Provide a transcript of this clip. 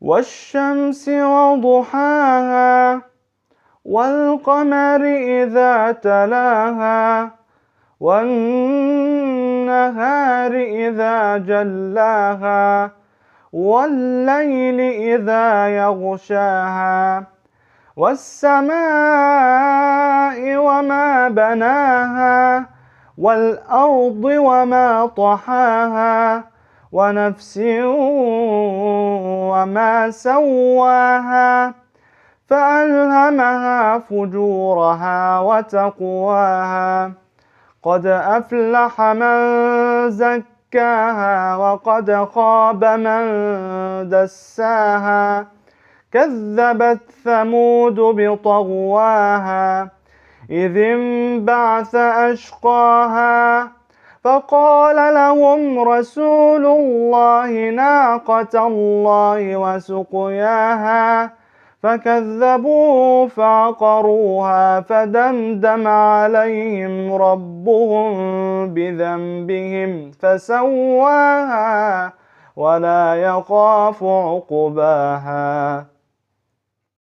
والشمس وضحاها والقمر إذا تلاها والنهار إذا جلاها والليل إذا يغشاها والسماء وما بناها والأرض وما طحاها ونفس وما سواها فألهمها فجورها وتقواها قد أفلح من زكاها وقد خاب من دساها كذبت ثمود بطغواها إذ انبعث أشقاها فقال لهم رسول الله ناقة الله وسقياها فكذبوه فعقروها فدمدم عليهم ربهم بذنبهم فسواها ولا يخاف عقباها.